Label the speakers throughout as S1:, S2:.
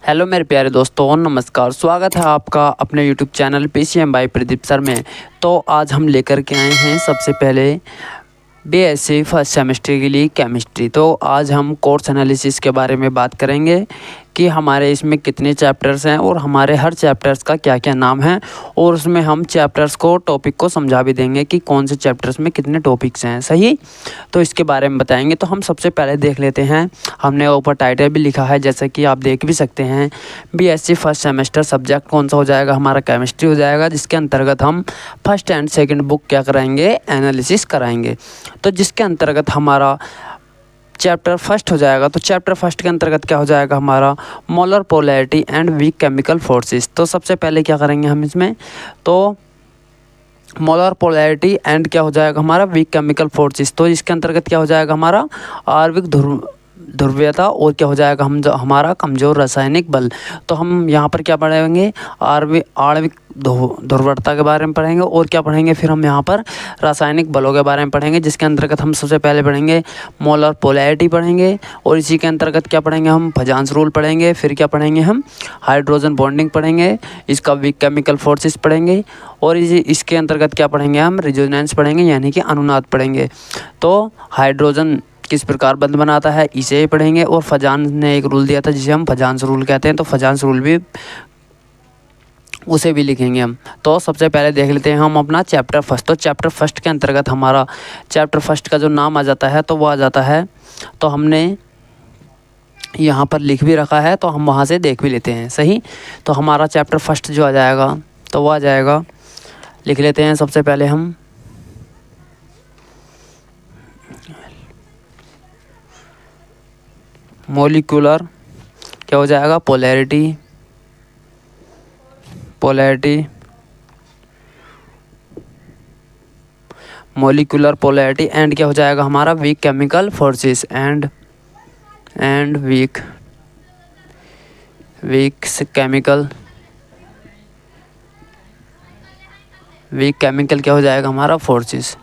S1: Hello मेरे प्यारे दोस्तों, नमस्कार। स्वागत है आपका अपने YouTube channel PCM by Pradeep sir में। तो आज हम लेकर के आए हैं सबसे पहले बीएससी फर्स्ट सेमेस्टर के लिए केमिस्ट्री। तो आज हम कोर्स एनालिसिस के बारे में बात करेंगे कि हमारे इसमें कितने चैप्टर्स हैं और हमारे हर चैप्टर्स का क्या क्या नाम है, और उसमें हम चैप्टर्स को टॉपिक को समझा भी देंगे कि कौन से चैप्टर्स में कितने टॉपिक्स हैं। सही, तो इसके बारे में बताएंगे। तो हम सबसे पहले देख लेते हैं, हमने ऊपर टाइटल भी लिखा है जैसे कि आप देख भी सकते हैं। बीएससी फर्स्ट सेमेस्टर सब्जेक्ट कौन सा हो जाएगा, हमारा केमिस्ट्री हो जाएगा, जिसके अंतर्गत हम फर्स्ट एंड सेकंड बुक क्या कराएंगे, एनालिसिस कराएंगे। तो जिसके अंतर्गत हमारा चैप्टर फर्स्ट हो जाएगा। तो चैप्टर फर्स्ट के अंतर्गत क्या हो जाएगा, हमारा molar polarity and weak chemical forces. तो सबसे पहले क्या करेंगे हम इसमें, तो मोलर पोलैरिटी एंड क्या हो जाएगा हमारा, वीक केमिकल फोर्सेस। तो इसके अंतर्गत क्या हो जाएगा हमारा आणविक ध्रुवीयता, और क्या हो जाएगा हमारा कमज़ोर रासायनिक बल। तो हम यहाँ पर क्या पढ़ेंगे, आणविक ध्रुवता के बारे में पढ़ेंगे, और क्या पढ़ेंगे फिर हम यहाँ पर रासायनिक बलों के बारे में पढ़ेंगे। जिसके अंतर्गत हम सबसे पहले पढ़ेंगे मोलर पोलैरिटी पढ़ेंगे, और इसी के अंतर्गत क्या पढ़ेंगे हम, फजांस रूल पढ़ेंगे। फिर क्या पढ़ेंगे हम, हाइड्रोजन बॉन्डिंग पढ़ेंगे, इसका वीक केमिकल फोर्सेस पढ़ेंगे, और इसके अंतर्गत क्या पढ़ेंगे हम, रेजोनेंस पढ़ेंगे यानी कि अनुनाद पढ़ेंगे। तो हाइड्रोजन किस प्रकार बंध बनाता है इसे ही पढ़ेंगे, और फजान ने एक रूल दिया था जिसे हम फजांस रूल कहते हैं, तो फजांस रूल भी उसे भी लिखेंगे हम। तो सबसे पहले देख लेते हैं हम अपना चैप्टर फर्स्ट। तो चैप्टर फर्स्ट के अंतर्गत हमारा चैप्टर फर्स्ट का जो नाम आ जाता है तो वो आ जाता है, तो हमने यहाँ पर लिख भी रखा है, तो हम वहाँ से देख भी लेते हैं। सही, तो हमारा चैप्टर फर्स्ट जो आ जाएगा तो वो आ जाएगा, लिख लेते हैं सबसे पहले हम मॉलिक्यूलर क्या हो जाएगा, पोलैरिटी मॉलिक्यूलर पोलैरिटी एंड क्या हो जाएगा हमारा, weak chemical forces and weak chemical क्या हो जाएगा हमारा, फोर्सेस,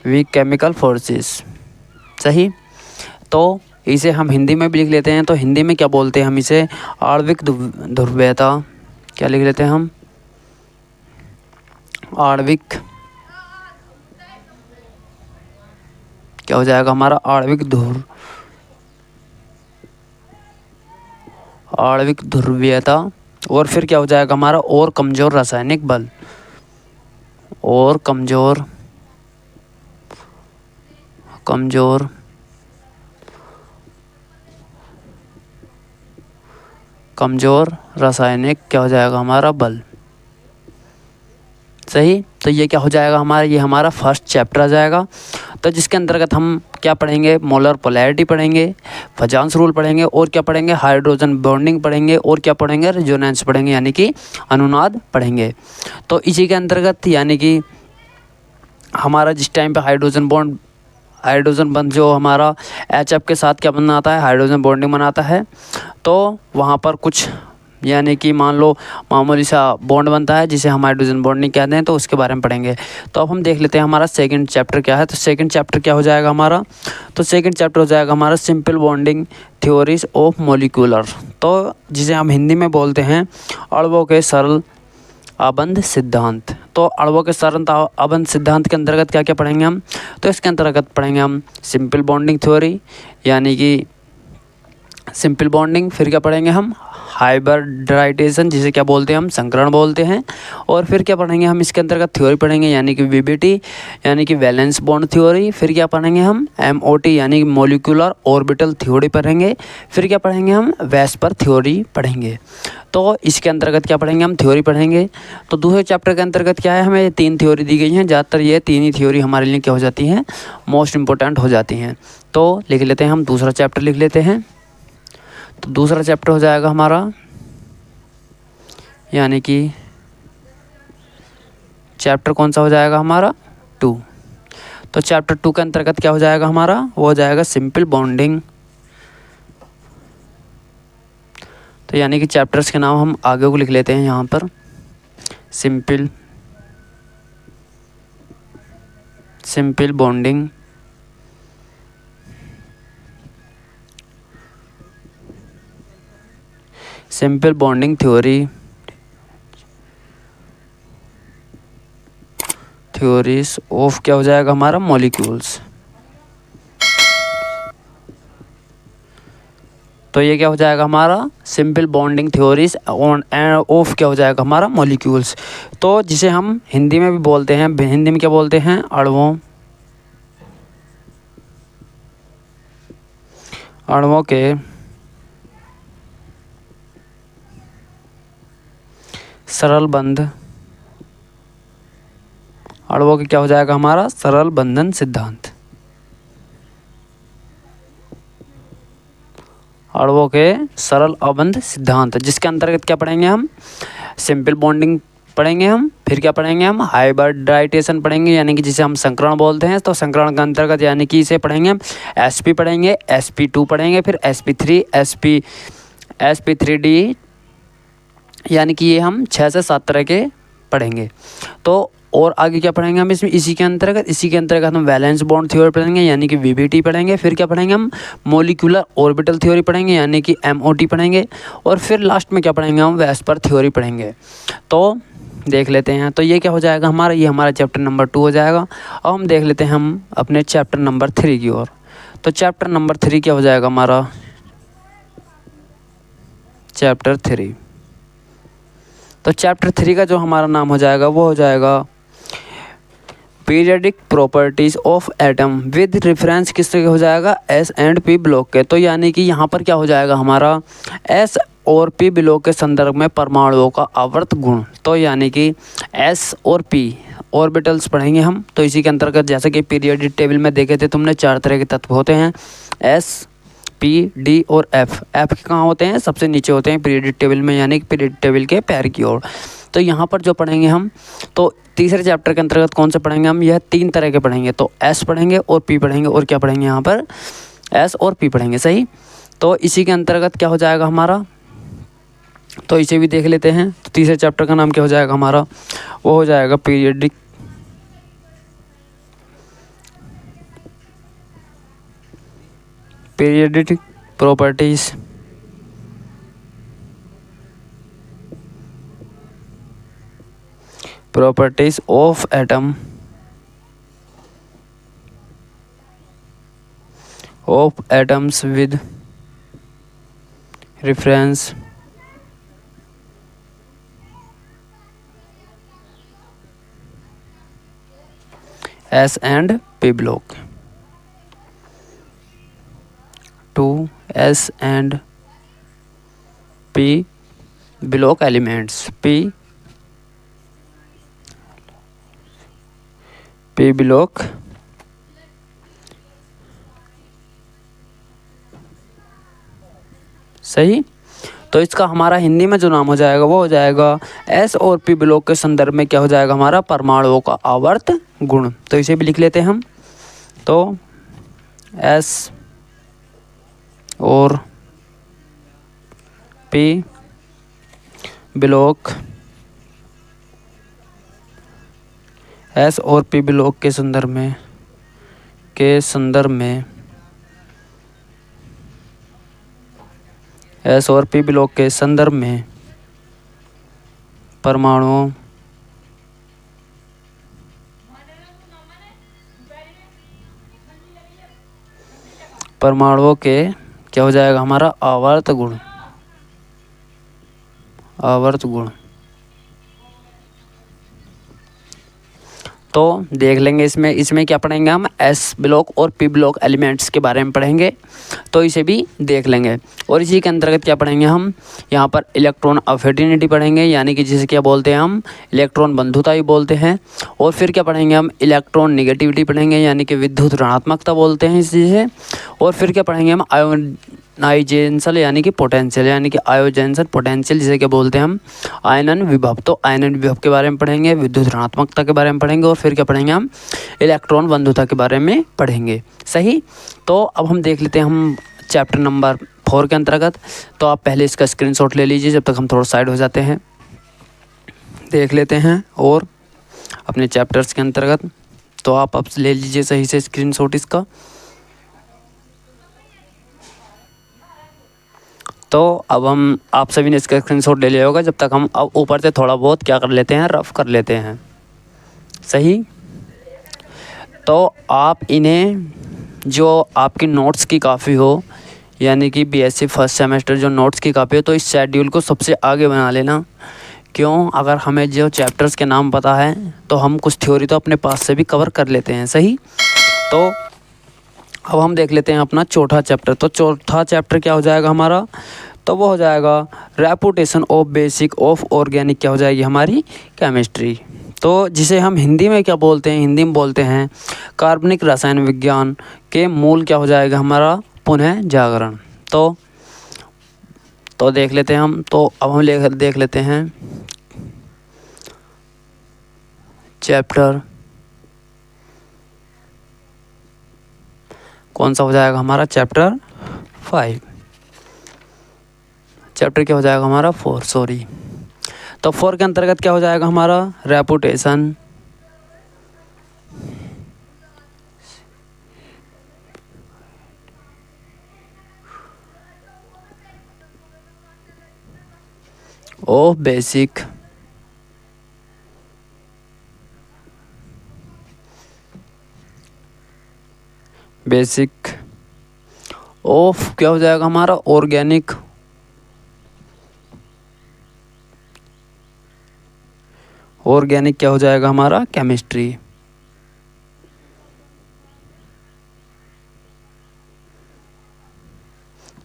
S1: वीक केमिकल फोर्सेस। सही, तो इसे हम हिंदी में भी लिख लेते हैं। तो हिंदी में क्या बोलते हैं हम इसे, आणविक ध्रुवीयता, क्या लिख लेते हैं हम, आणविक क्या हो जाएगा हमारा, आणविक ध्रुवीयता, और फिर क्या हो जाएगा हमारा, और कमज़ोर रासायनिक बल, और कमज़ोर रासायनिक क्या हो जाएगा हमारा बल। सही, तो ये क्या हो जाएगा हमारा, ये हमारा फर्स्ट चैप्टर आ जाएगा। तो जिसके अंतर्गत हम क्या पढ़ेंगे, मोलर पोलैरिटी पढ़ेंगे, फजांस रूल पढ़ेंगे, और क्या पढ़ेंगे, हाइड्रोजन बॉन्डिंग पढ़ेंगे, और क्या पढ़ेंगे, रेजोनेंस पढ़ेंगे यानी कि अनुनाद पढ़ेंगे। तो इसी के अंतर्गत यानी कि हमारा जिस टाइम पे हाइड्रोजन बंध जो हमारा HF के साथ क्या बनाता है, हाइड्रोजन बॉन्डिंग बनाता है, तो वहाँ पर कुछ यानी कि मान लो मामूली सा बॉन्ड बनता है जिसे हम हाइड्रोजन बॉन्डिंग कहते हैं, तो उसके बारे में पढ़ेंगे। तो अब हम देख लेते हैं हमारा सेकंड चैप्टर क्या है। तो सेकंड चैप्टर क्या हो जाएगा हमारा, तो सेकंड चैप्टर हो जाएगा हमारा simple bonding theories of molecular, तो जिसे हम हिंदी में बोलते हैं अणुओं के सरल अबंध सिद्धांत। तो अणुओं के सरल अबंध सिद्धांत के अंतर्गत क्या क्या पढ़ेंगे हम, तो इसके अंतर्गत पढ़ेंगे हम सिंपल बॉन्डिंग थ्योरी यानी कि सिंपल बॉन्डिंग, फिर क्या पढ़ेंगे हम, हाइब्रिडाइजेशन जिसे क्या बोलते हैं हम, संकरण बोलते हैं, और फिर क्या पढ़ेंगे हम इसके अंतर्गत थ्योरी पढ़ेंगे यानी कि वीबीटी यानी कि वैलेंस बॉन्ड थ्योरी। फिर क्या पढ़ेंगे हम, एमओटी यानी कि मॉलिक्यूलर ऑर्बिटल थ्योरी पढ़ेंगे। फिर क्या पढ़ेंगे हम, वेस्पर थ्योरी पढ़ेंगे। तो इसके अंतर्गत क्या पढ़ेंगे हम, थ्योरी पढ़ेंगे। तो दूसरे चैप्टर के अंतर्गत क्या है, हमें 3 थ्योरी दी गई हैं, ज़्यादातर ये 3 ही थ्योरी हमारे लिए क्या हो जाती हैं, मोस्ट इंपॉर्टेंट हो जाती हैं। तो लिख लेते हैं हम, दूसरा चैप्टर लिख लेते हैं। तो दूसरा चैप्टर हो जाएगा हमारा यानी कि चैप्टर कौन सा हो जाएगा हमारा, 2। तो चैप्टर 2 के अंतर्गत क्या हो जाएगा हमारा, वो हो जाएगा सिंपल बॉन्डिंग। तो यानी कि चैप्टर्स के नाम हम आगे को लिख लेते हैं यहाँ पर, simple bonding simple bonding theories of क्या हो जाएगा हमारा मॉलिक्यूल्स। तो ये क्या हो जाएगा हमारा simple bonding theories on off क्या हो जाएगा हमारा मॉलिक्यूल्स। तो जिसे हम हिंदी में भी बोलते हैं, हिंदी में क्या बोलते हैं, अणुओं के सरल बंध, अणुओं के क्या हो जाएगा हमारा सरल बंधन सिद्धांत। अणुओं के सरल अबंध सिद्धांत, जिसके अंतर्गत क्या पढ़ेंगे हम, सिंपल बॉन्डिंग पढ़ेंगे हम, फिर क्या पढ़ेंगे हम, हाइब्रिडाइजेशन पढ़ेंगे यानी कि जिसे हम संकरण बोलते हैं। तो संकरण के अंतर्गत यानी कि इसे पढ़ेंगे हम sp पढ़ेंगे, sp2 पढ़ेंगे, फिर sp3, sp3d, यानी कि ये हम 6 से 7 तरह के पढ़ेंगे। तो और आगे क्या पढ़ेंगे हम इसमें, इसी के अंतर्गत हम वैलेंस बॉन्ड थ्योरी पढ़ेंगे यानी कि वीबीटी पढ़ेंगे। फिर क्या पढ़ेंगे हम, मॉलिक्यूलर ऑर्बिटल थ्योरी पढ़ेंगे यानी कि एमओटी पढ़ेंगे। और फिर लास्ट में क्या पढ़ेंगे हम, वेस्पर थ्योरी पढ़ेंगे। तो देख लेते हैं, तो ये क्या हो जाएगा हमारा, ये हमारा चैप्टर नंबर 2 हो जाएगा। अब हम देख लेते हैं हम अपने चैप्टर नंबर 3 की ओर। तो चैप्टर नंबर 3 क्या हो जाएगा हमारा, चैप्टर 3। तो चैप्टर 3 का जो हमारा नाम हो जाएगा वो हो जाएगा periodic properties of atom with reference किसके हो जाएगा, एस एंड पी ब्लॉक के। तो यानी कि यहाँ पर क्या हो जाएगा हमारा, एस और पी ब्लॉक के संदर्भ में परमाणुओं का आवर्त गुण। तो यानी कि एस और पी ऑर्बिटल्स पढ़ेंगे हम। तो इसी के अंतर्गत जैसे कि पीरियडिक टेबल में देखे थे तुमने, 4 तरह के तत्व होते हैं, एस, पी, डी और एफ। एफ कहाँ होते हैं, सबसे नीचे होते हैं पीरियडिक टेबल में, यानी कि पीरियडिक टेबल के पैर की ओर। तो यहाँ पर जो पढ़ेंगे हम, तो तीसरे चैप्टर के अंतर्गत कौन से पढ़ेंगे हम, यह 3 तरह के पढ़ेंगे। तो एस पढ़ेंगे और पी पढ़ेंगे और क्या पढ़ेंगे यहाँ पर, एस और पी पढ़ेंगे, सही। तो इसी के अंतर्गत क्या हो जाएगा हमारा, तो इसे भी देख लेते हैं। तो तीसरे चैप्टर का नाम क्या हो जाएगा हमारा, वो हो जाएगा periodic properties of atom of atoms with reference S and P block to S and P block elements, P block सही। तो इसका हमारा हिंदी में जो नाम हो जाएगा वो हो जाएगा एस और पी ब्लॉक के संदर्भ में क्या हो जाएगा हमारा, परमाणुओं का आवर्त गुण। तो इसे भी लिख लेते हैं हम। तो एस और पी ब्लॉक, एस और पी ब्लॉक के संदर्भ में एस और पी ब्लॉक के संदर्भ में परमाणुओं के क्या हो जाएगा हमारा, आवर्त गुण। तो देख लेंगे इसमें क्या पढ़ेंगे हम, एस ब्लॉक और पी ब्लॉक एलिमेंट्स के बारे में पढ़ेंगे। तो इसे भी देख लेंगे। और इसी के अंतर्गत क्या पढ़ेंगे हम, यहाँ पर इलेक्ट्रॉन अफिनिटी पढ़ेंगे यानी कि जिसे क्या बोलते हैं हम, इलेक्ट्रॉन बंधुता ही बोलते हैं। और फिर क्या पढ़ेंगे हम, इलेक्ट्रॉन निगेटिविटी पढ़ेंगे यानी कि विद्युत ऋणात्मकता बोलते हैं इसे। और फिर क्या पढ़ेंगे हम, आयोजेंसल यानी कि पोटेंशियल, यानी कि आयोजेंसल पोटेंशियल जिसे क्या बोलते हैं हम, आयनन विभव। तो आयनन विभव के बारे में पढ़ेंगे, विद्युत ऋणात्मकता के बारे में पढ़ेंगे। और फिर क्या पढ़ेंगे हम, इलेक्ट्रॉन बंधुता के बारे में पढ़ेंगे, सही। तो अब हम देख लेते हैं हम चैप्टर नंबर 4 के अंतर्गत। तो आप पहले इसका स्क्रीनशॉट ले लीजिए जब तक हम थोड़ा साइड हो जाते हैं, देख लेते हैं और अपने चैप्टर्स के अंतर्गत। तो आप अब ले लीजिए सही से स्क्रीनशॉट इसका। तो अब हम आप सभी ने इसका स्क्रीनशॉट ले लिया होगा। जब तक हम अब ऊपर से थोड़ा बहुत क्या कर लेते हैं, रफ कर लेते हैं। सही। तो आप इन्हें जो आपकी नोट्स की काफ़ी हो, यानी कि बीएससी फर्स्ट सेमेस्टर जो नोट्स की कापी हो, तो इस शेड्यूल को सबसे आगे बना लेना। क्यों? अगर हमें जो चैप्टर्स के नाम पता है तो हम कुछ थ्योरी तो अपने पास से भी कवर कर लेते हैं। सही। तो अब हम देख लेते हैं अपना चौथा चैप्टर। तो चौथा चैप्टर क्या हो जाएगा हमारा? तो वो हो जाएगा reputation of basic of organic, क्या हो जाएगी हमारी? केमिस्ट्री। तो जिसे हम हिंदी में क्या बोलते हैं? हिंदी में बोलते हैं कार्बनिक रसायन विज्ञान के मूल, क्या हो जाएगा हमारा? पुनः जागरण। तो देख लेते हैं हम। तो अब हम देख लेते हैं चैप्टर कौन सा हो जाएगा हमारा? चैप्टर 5। चैप्टर क्या हो जाएगा हमारा? 4, सॉरी। तो 4 के अंतर्गत क्या हो जाएगा हमारा? रेपुटेशन ऑफ बेसिक ऑफ, क्या हो जाएगा हमारा? ऑर्गेनिक क्या हो जाएगा हमारा? केमिस्ट्री।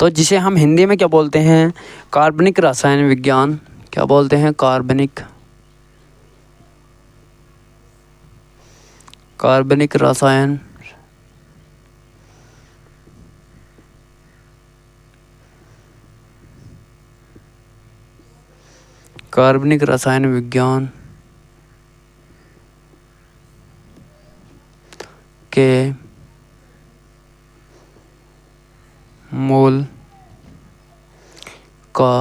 S1: तो जिसे हम हिंदी में क्या बोलते हैं? कार्बनिक रसायन विज्ञान। क्या बोलते हैं? कार्बनिक रसायन विज्ञान के मूल का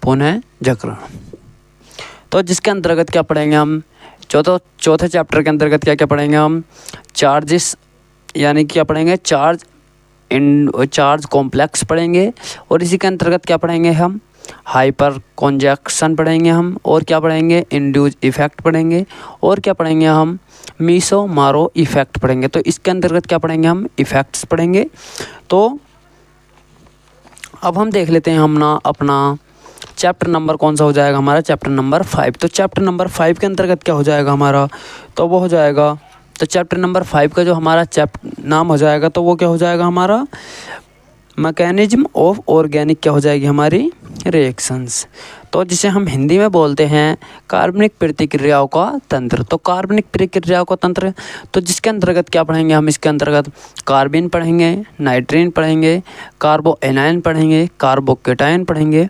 S1: पुनः जागरण। तो जिसके अंतर्गत क्या पढ़ेंगे हम? चौथे चैप्टर के अंतर्गत क्या क्या पढ़ेंगे हम? चार्जेस, यानी क्या पढ़ेंगे? चार्ज कॉम्प्लेक्स पढ़ेंगे। और इसी के अंतर्गत क्या पढ़ेंगे हम? हाइपर कॉन्जैक्शन पढ़ेंगे हम। और क्या पढ़ेंगे? इंड्यूस इफेक्ट पढ़ेंगे। और क्या पढ़ेंगे हम? मीसो मारो इफेक्ट पढ़ेंगे। तो इसके अंतर्गत क्या पढ़ेंगे हम? इफेक्ट्स पढ़ेंगे। तो अब हम देख लेते हैं हम ना अपना चैप्टर नंबर कौन सा हो जाएगा हमारा? Chapter number 5। तो चैप्टर नंबर 5 के अंतर्गत क्या हो जाएगा हमारा? तो वो हो जाएगा, तो चैप्टर नंबर 5 का जो हमारा नाम हो जाएगा, तो वो क्या हो जाएगा हमारा? मैकेनिज्म ऑफ ऑर्गेनिक, क्या हो जाएगी हमारी? रिएक्शंस। तो जिसे हम हिंदी में बोलते हैं कार्बनिक प्रतिक्रियाओं का तंत्र। तो कार्बनिक प्रतिक्रियाओं का तंत्र, तो जिसके अंतर्गत क्या पढ़ेंगे हम? इसके अंतर्गत कार्बिन पढ़ेंगे, नाइट्रीन पढ़ेंगे, कार्बो एनायन पढ़ेंगे, कार्बोकेटायन पढ़ेंगे।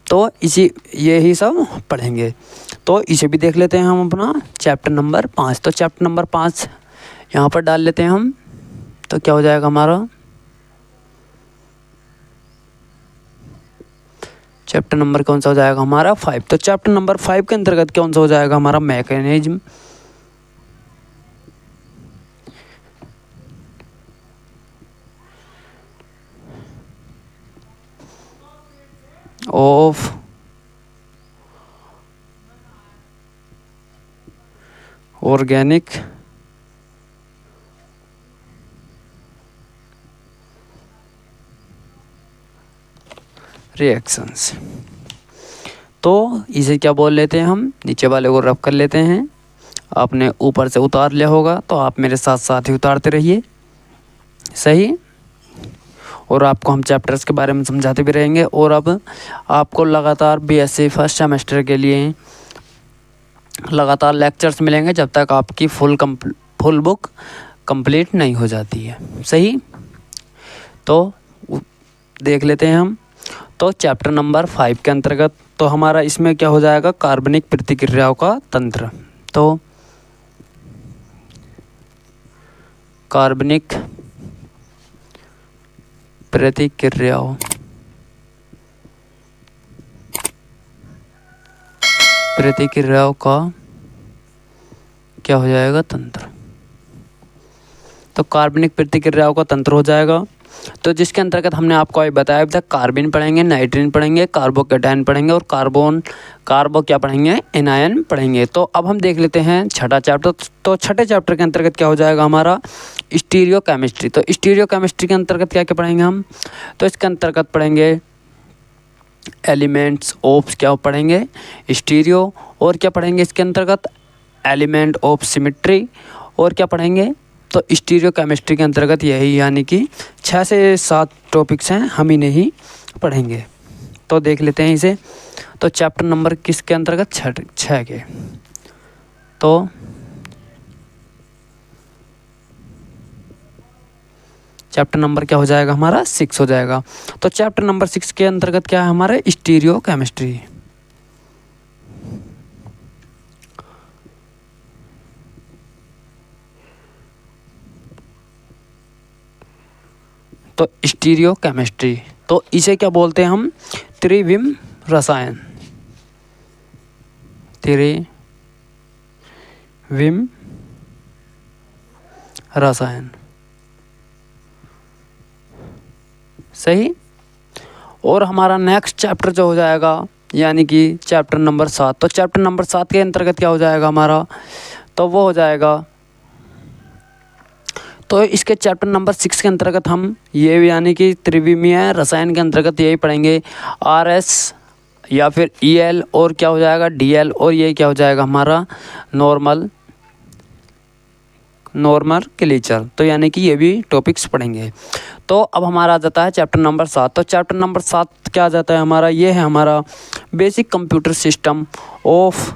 S1: तो यही सब पढ़ेंगे। तो इसे भी देख लेते हैं हम अपना चैप्टर नंबर 5। तो चैप्टर नंबर 5 यहाँ पर डाल लेते हैं हम। तो क्या हो जाएगा हमारा? चैप्टर नंबर कौन सा हो जाएगा हमारा? 5। तो चैप्टर नंबर 5 के अंतर्गत कौन सा हो जाएगा हमारा? Mechanism of organic reactions. तो इसे क्या बोल लेते हैं हम? नीचे वाले को रफ कर लेते हैं। आपने ऊपर से उतार लिया होगा, तो आप मेरे साथ साथ ही उतारते रहिए। सही। और आपको हम चैप्टर्स के बारे में समझाते भी रहेंगे। और अब आपको लगातार बीएससी फर्स्ट सेमेस्टर के लिए लगातार लेक्चर्स मिलेंगे जब तक आपकी फुल बुक कंप्लीट नहीं हो जाती है। सही। तो देख लेते हैं हम। तो चैप्टर नंबर 5 के अंतर्गत तो हमारा इसमें क्या हो जाएगा? कार्बनिक प्रतिक्रियाओं का तंत्र। तो कार्बनिक प्रतिक्रियाओं प्रतिक्रियाओं का क्या हो जाएगा? तंत्र। तो कार्बनिक प्रतिक्रियाओं का तंत्र हो जाएगा। तो जिसके अंतर्गत हमने आपको अभी बताया था, कार्बन पढ़ेंगे, नाइट्रोजन पढ़ेंगे, कार्बोकेटायन पढ़ेंगे और कार्बो क्या पढ़ेंगे? एनायन पढ़ेंगे। तो अब हम देख लेते हैं छठा चैप्टर। तो छठे चैप्टर के अंतर्गत क्या हो जाएगा हमारा? Stereo chemistry. तो स्टीरियो केमिस्ट्री के अंतर्गत क्या क्या पढ़ेंगे हम? तो इसके अंतर्गत पढ़ेंगे एलिमेंट्स ऑफ क्या पढ़ेंगे? स्टीरियो। और क्या पढ़ेंगे इसके अंतर्गत? Element of symmetry. और क्या पढ़ेंगे? तो स्टीरियो केमिस्ट्री के अंतर्गत यही यानी कि 6 से 7 टॉपिक्स हैं, हम इन्हें ही पढ़ेंगे। तो देख लेते हैं इसे। तो चैप्टर नंबर किसके अंतर्गत? 6 के। तो चैप्टर नंबर क्या हो जाएगा हमारा? 6 हो जाएगा। तो चैप्टर नंबर 6 के अंतर्गत क्या है हमारा? Stereo chemistry. तो स्टीरियो केमिस्ट्री, तो इसे क्या बोलते हैं हम? त्रिविम रसायन। त्रिविम रसायन, सही। और हमारा नेक्स्ट चैप्टर जो हो जाएगा यानी कि चैप्टर नंबर 7। तो चैप्टर नंबर 7 के अंतर्गत क्या हो जाएगा हमारा? तो वो हो जाएगा, तो इसके चैप्टर नंबर 6 के अंतर्गत हम ये यानी कि त्रिविमीय रसायन के अंतर्गत यही पढ़ेंगे RS या फिर EL और क्या हो जाएगा? DL। और ये क्या हो जाएगा हमारा? नॉर्मल क्लेचर। तो यानी कि ये भी टॉपिक्स पढ़ेंगे। तो अब हमारा आ जाता है चैप्टर नंबर 7। तो चैप्टर नंबर 7 क्या आ जाता है हमारा? ये है हमारा बेसिक कंप्यूटर सिस्टम ऑफ,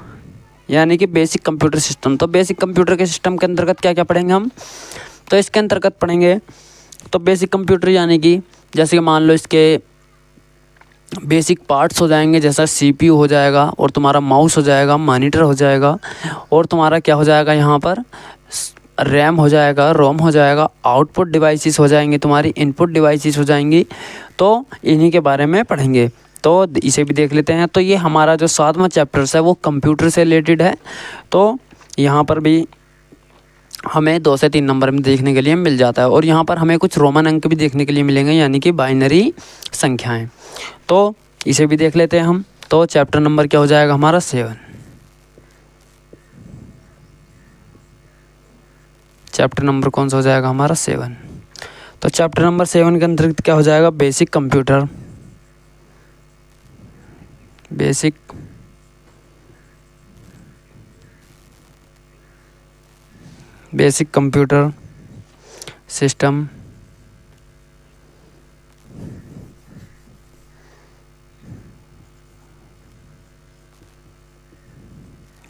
S1: यानी कि बेसिक कंप्यूटर सिस्टम। तो बेसिक कंप्यूटर के सिस्टम के अंतर्गत क्या क्या पढ़ेंगे हम? तो इसके अंतर्गत पढ़ेंगे तो बेसिक कंप्यूटर यानी कि जैसे कि मान लो इसके बेसिक पार्ट्स हो जाएंगे, जैसा CPU हो जाएगा और तुम्हारा माउस हो जाएगा, मॉनिटर हो जाएगा और तुम्हारा क्या हो जाएगा यहाँ पर? रैम हो जाएगा, रोम हो जाएगा, आउटपुट डिवाइसेस हो जाएंगे, तुम्हारी इनपुट डिवाइसेस हो जाएंगी। तो इन्हीं के बारे में पढ़ेंगे। तो इसे भी देख लेते हैं। तो ये हमारा जो 7वां चैप्टर्स है वो कंप्यूटर से रिलेटेड है। तो यहाँ पर भी हमें 2 से 3 नंबर में देखने के लिए मिल जाता है। और यहाँ पर हमें कुछ रोमन अंक भी देखने के लिए मिलेंगे, यानी कि बाइनरी संख्याएं। तो इसे भी देख लेते हैं हम। तो चैप्टर नंबर क्या हो जाएगा हमारा? 7। चैप्टर नंबर कौन सा हो जाएगा हमारा? 7। तो चैप्टर नंबर 7 के अंतर्गत क्या हो जाएगा? Basic computer system,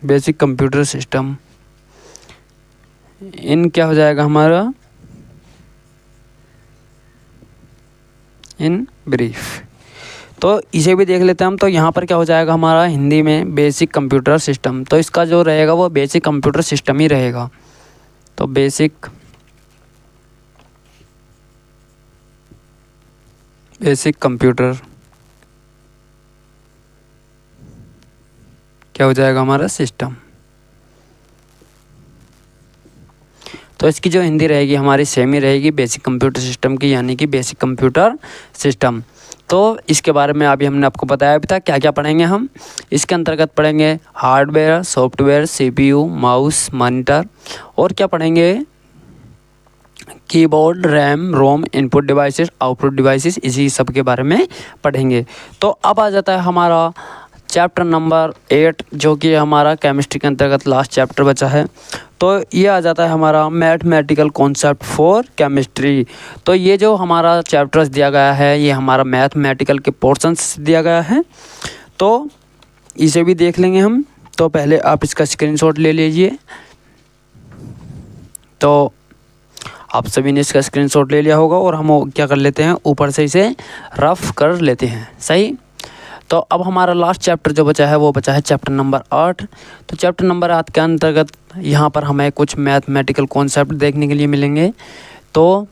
S1: basic computer system in क्या हो जाएगा हमारा? In brief. तो इसे भी देख लेते हैं हम। तो यहाँ पर क्या हो जाएगा हमारा हिंदी में? Basic computer system. तो इसका जो रहेगा वो बेसिक कंप्यूटर सिस्टम ही रहेगा। तो बेसिक कंप्यूटर क्या हो जाएगा हमारा? सिस्टम। तो इसकी जो हिंदी रहेगी हमारी सेम ही रहेगी, बेसिक कंप्यूटर सिस्टम की, यानी कि बेसिक कंप्यूटर सिस्टम। तो इसके बारे में अभी हमने आपको बताया भी था क्या क्या पढ़ेंगे हम। इसके अंतर्गत पढ़ेंगे hardware, software, CPU, mouse, monitor और क्या पढ़ेंगे? कीबोर्ड, रैम, रोम, इनपुट डिवाइसेस, आउटपुट डिवाइसेस, इसी सब के बारे में पढ़ेंगे। तो अब आ जाता है हमारा चैप्टर नंबर 8, जो कि हमारा केमिस्ट्री के अंतर्गत लास्ट चैप्टर बचा है। तो ये आ जाता है हमारा मैथमेटिकल कॉन्सेप्ट फॉर केमिस्ट्री। तो ये जो हमारा चैप्टर्स दिया गया है ये हमारा मैथमेटिकल के पोर्शंस दिया गया है। तो इसे भी देख लेंगे हम। तो पहले आप इसका स्क्रीनशॉट ले लीजिए। तो आप सभी ने इसका स्क्रीनशॉट ले लिया होगा और हम क्या कर लेते हैं, ऊपर से इसे रफ कर लेते हैं, सही। तो अब हमारा लास्ट चैप्टर जो बचा है वो बचा है चैप्टर नंबर 8। तो चैप्टर नंबर 8 के अंतर्गत यहाँ पर हमें कुछ मैथमेटिकल कॉन्सेप्ट देखने के लिए मिलेंगे, तो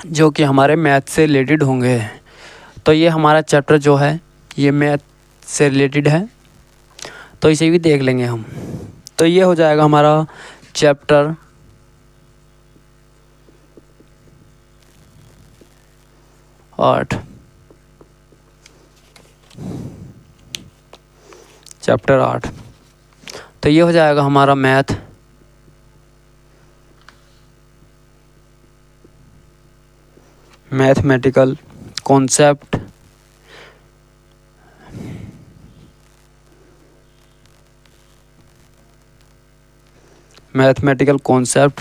S1: जो कि हमारे मैथ से रिलेटेड होंगे। तो ये हमारा चैप्टर जो है ये मैथ से रिलेटेड है। तो इसे भी देख लेंगे हम। तो ये हो जाएगा हमारा चैप्टर 8। चैप्टर 8 तो ये हो जाएगा हमारा mathematical concept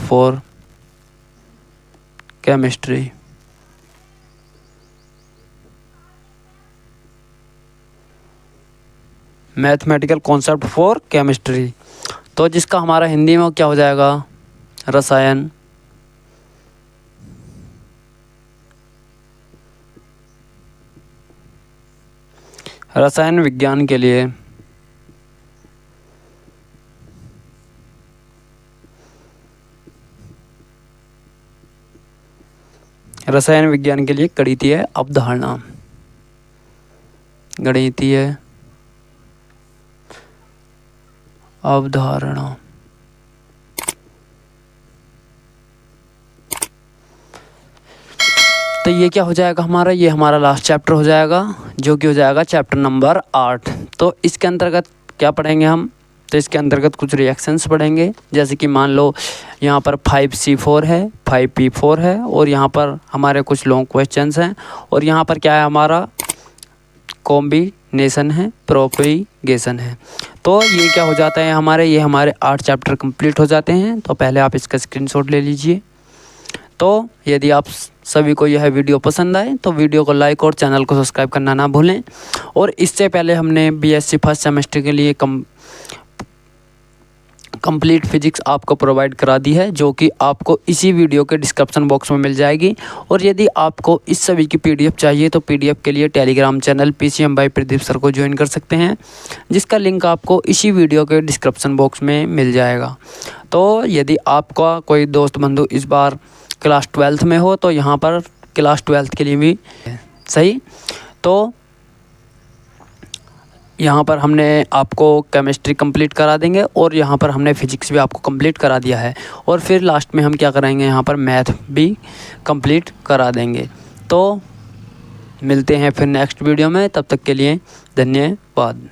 S1: for chemistry. Mathematical concept for chemistry, तो जिसका हमारा हिंदी में क्या हो जाएगा, रसायन विज्ञान के लिए गणितीय अवधारणा, तो ये क्या हो जाएगा हमारा, ये हमारा लास्ट चैप्टर हो जाएगा, जो कि हो जाएगा चैप्टर नंबर 8। तो इसके अंतर्गत क्या पढ़ेंगे हम, तो इसके अंतर्गत कुछ रिएक्शंस पढ़ेंगे। जैसे कि मान लो यहाँ पर 5C4 है, 5P4 है, और यहाँ पर हमारे कुछ लॉन्ग क्वेश्चंस हैं, और यहाँ पर क्या है हमारा कॉम्बिनेशन है, प्रोपेगेशन है। तो ये क्या हो जाता है हमारे, ये हमारे 8 चैप्टर कंप्लीट हो जाते हैं। तो पहले आप इसका स्क्रीनशॉट ले लीजिए। तो यदि आप सभी को यह वीडियो पसंद आए तो वीडियो को लाइक और चैनल को सब्सक्राइब करना ना भूलें। और इससे पहले हमने बीएससी फर्स्ट सेमेस्टर के लिए कंप्लीट फिजिक्स आपको प्रोवाइड करा दी है, जो कि आपको इसी वीडियो के डिस्क्रिप्शन बॉक्स में मिल जाएगी। और यदि आपको इस सभी की पीडीएफ चाहिए तो पीडीएफ के लिए Telegram channel PCM by Pradeep sir को ज्वाइन कर सकते हैं, जिसका लिंक आपको इसी वीडियो के डिस्क्रिप्शन बॉक्स में मिल जाएगा। तो यदि आपका कोई दोस्त बंधु इस बार क्लास 12th में हो तो यहाँ पर क्लास 12th के लिए भी सही। तो यहाँ पर हमने आपको केमिस्ट्री कंप्लीट करा देंगे, और यहाँ पर हमने फिजिक्स भी आपको कंप्लीट करा दिया है, और फिर लास्ट में हम क्या कराएंगे, यहाँ पर मैथ भी कंप्लीट करा देंगे। तो मिलते हैं फिर नेक्स्ट वीडियो में, तब तक के लिए धन्यवाद।